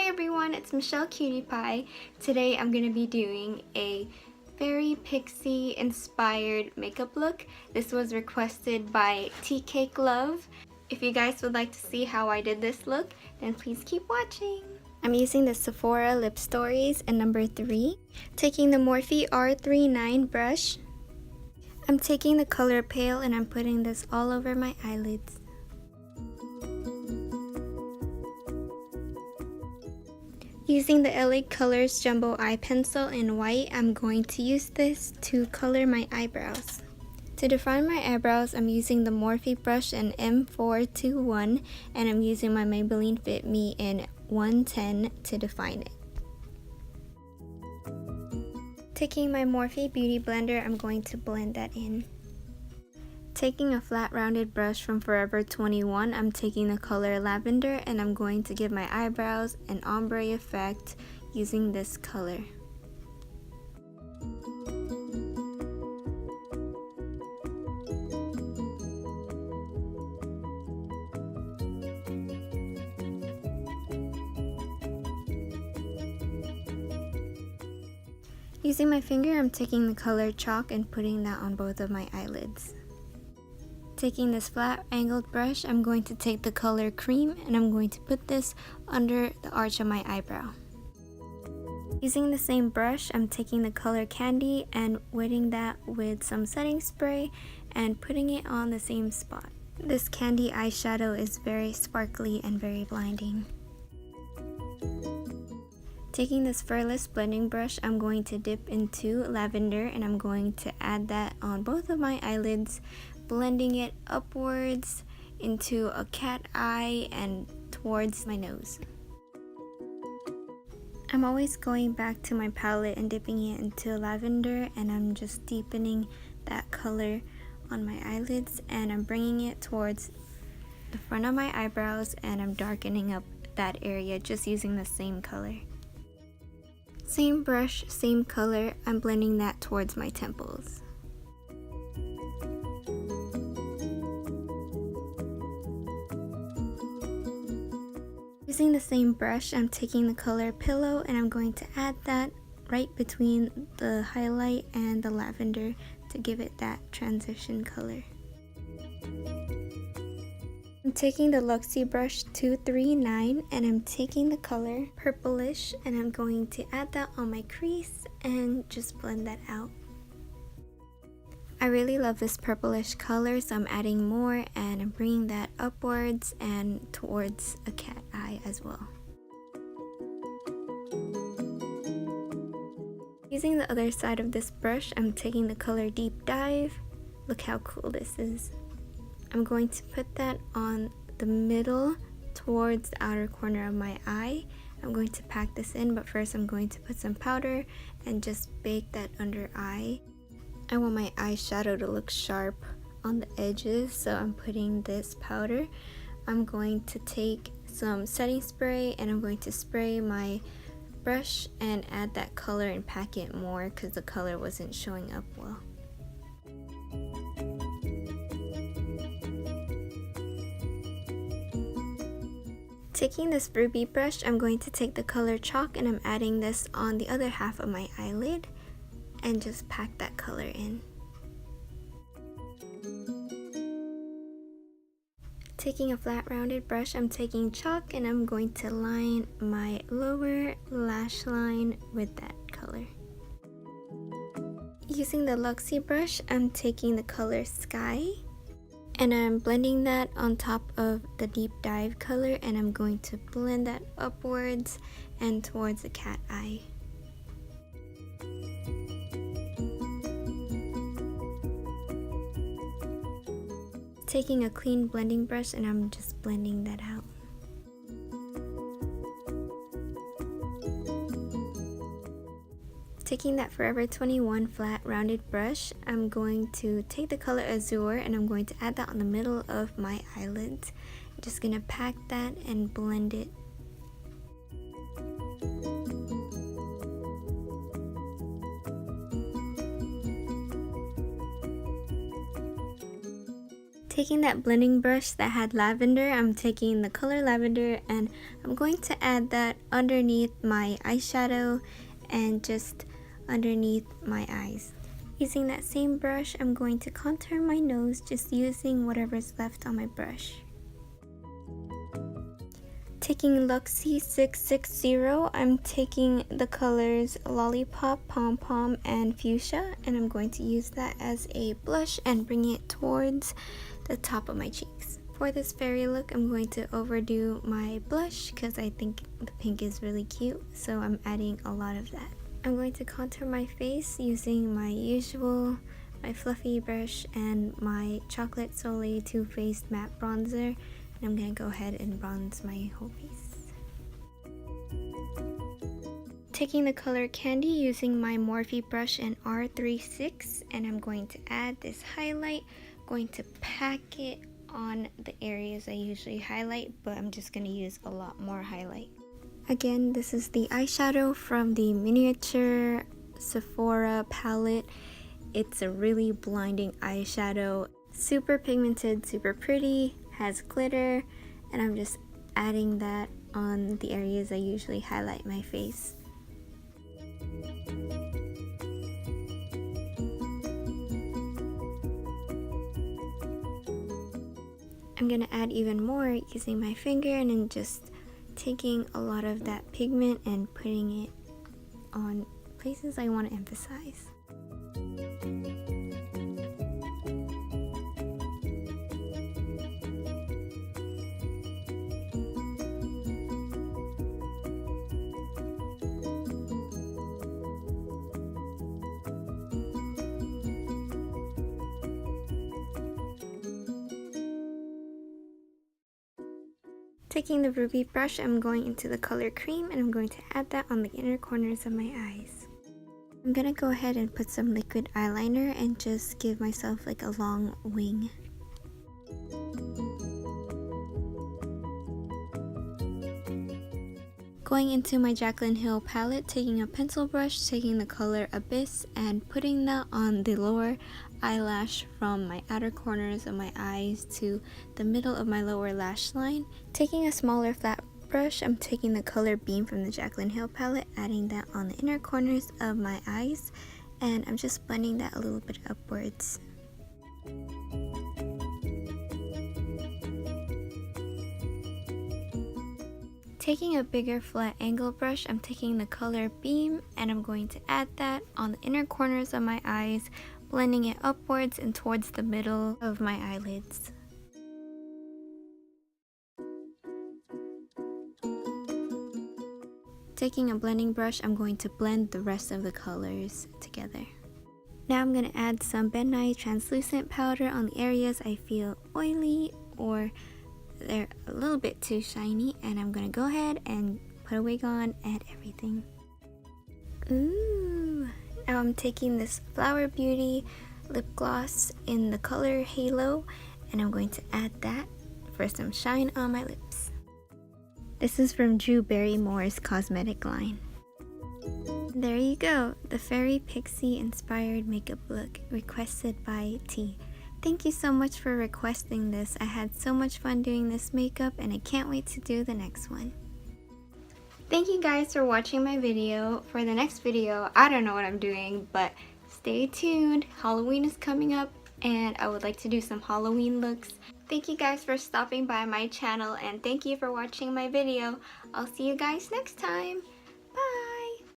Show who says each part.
Speaker 1: Hi everyone, it's Michelle Cutie Pie. Today I'm going to be doing a very Pixie inspired makeup look. This was requested by Tea Cake Love. If you guys would like to see how I did this look, then please keep watching. I'm using the Sephora Lip Stories in number 3. Taking the Morphe R39 brush. I'm taking the color Pale and I'm putting this all over my eyelids. Using the LA Colors Jumbo Eye Pencil in white, I'm going to use this to color my eyebrows. To define my eyebrows, I'm using the Morphe brush in M421 and I'm using my Maybelline Fit Me in 110 to define it. Taking my Morphe Beauty Blender, I'm going to blend that in. Taking a flat rounded brush from Forever 21, I'm taking the color Lavender and I'm going to give my eyebrows an ombre effect using this color. Using my finger, I'm taking the color Chalk and putting that on both of my eyelids. Taking this flat angled brush, I'm going to take the color Cream and I'm going to put this under the arch of my eyebrow. Using the same brush, I'm taking the color Candy and wetting that with some setting spray and putting it on the same spot. This candy eyeshadow is very sparkly and very blinding. Taking this furless blending brush, I'm going to dip into Lavender and I'm going to add that on both of my eyelids, blending it upwards into a cat eye and towards my nose. I'm always going back to my palette and dipping it into Lavender and I'm just deepening that color on my eyelids and I'm bringing it towards the front of my eyebrows and I'm darkening up that area just using the same color. Same brush, same color, I'm blending that towards my temples. Using the same brush, I'm taking the color Pillow and I'm going to add that right between the highlight and the lavender to give it that transition color. I'm taking the Luxie brush 239 and I'm taking the color Purplish and I'm going to add that on my crease and just blend that out. I really love this purplish color, so I'm adding more and I'm bringing that upwards and towards a cat eye as well. Using the other side of this brush, I'm taking the color Deep Dive. Look how cool this is. I'm going to put that on the middle towards the outer corner of my eye. I'm going to pack this in, but first I'm going to put some powder and just bake that under eye. I want my eyeshadow to look sharp on the edges, so I'm putting this powder. I'm going to take some setting spray and I'm going to spray my brush and add that color and pack it more because the color wasn't showing up well. Taking this ruby brush, I'm going to take the color Chalk and I'm adding this on the other half of my eyelid and just pack that color in. Taking a flat rounded brush, I'm taking Chalk and I'm going to line my lower lash line with that color. Using the Luxie brush, I'm taking the color Sky and I'm blending that on top of the Deep Dive color and I'm going to blend that upwards and towards the cat eye. Taking a clean blending brush and I'm just blending that out. Taking that Forever 21 flat rounded brush, I'm going to take the color Azure and I'm going to add that on the middle of my eyelids. I'm just going to pack that and blend it. Taking that blending brush that had lavender, I'm taking the color lavender and I'm going to add that underneath my eyeshadow and just underneath my eyes. Using that same brush, I'm going to contour my nose just using whatever's left on my brush. Taking Luxie 660, I'm taking the colors Lollipop, Pom Pom, and Fuchsia, and I'm going to use that as a blush and bring it towards the top of my cheeks. For this fairy look, I'm going to overdo my blush because I think the pink is really cute, so I'm adding a lot of that. I'm going to contour my face using my usual, my fluffy brush and my Chocolate Soleil Too Faced matte bronzer. I'm gonna go ahead and bronze my whole face. Taking the color Candy using my Morphe brush and R36, and I'm going to add this highlight. Going to pack it on the areas I usually highlight, but I'm just gonna use a lot more highlight. Again, this is the eyeshadow from the miniature Sephora palette. It's a really blinding eyeshadow, super pigmented, super pretty, has glitter, and I'm just adding that on the areas I usually highlight my face. I'm gonna add even more using my finger and then just taking a lot of that pigment and putting it on places I want to emphasize. Taking the ruby brush, I'm going into the color cream and I'm going to add that on the inner corners of my eyes. I'm gonna go ahead and put some liquid eyeliner and just give myself like a long wing. Going into my Jaclyn Hill palette, taking a pencil brush, taking the color Abyss and putting that on the lower eyelash from my outer corners of my eyes to the middle of my lower lash line. Taking a smaller flat brush, I'm taking the color Beam from the Jaclyn Hill palette, adding that on the inner corners of my eyes, and I'm just blending that a little bit upwards. Taking a bigger flat angle brush, I'm taking the color Beam and I'm going to add that on the inner corners of my eyes, blending it upwards and towards the middle of my eyelids. Taking a blending brush, I'm going to blend the rest of the colors together. Now I'm going to add some Ben Nye translucent powder on the areas I feel oily or they're a little bit too shiny, and I'm gonna go ahead and put a wig on and everything. Ooh! Now I'm taking this Flower Beauty lip gloss in the color Halo, and I'm going to add that for some shine on my lips. This is from Drew Barrymore's cosmetic line. There you go, the Fairy Pixie inspired makeup look requested by T. Thank you so much for requesting this. I had so much fun doing this makeup and I can't wait to do the next one. Thank you guys for watching my video. For the next video, I don't know what I'm doing, but stay tuned. Halloween is coming up and I would like to do some Halloween looks. Thank you guys for stopping by my channel and thank you for watching my video. I'll see you guys next time.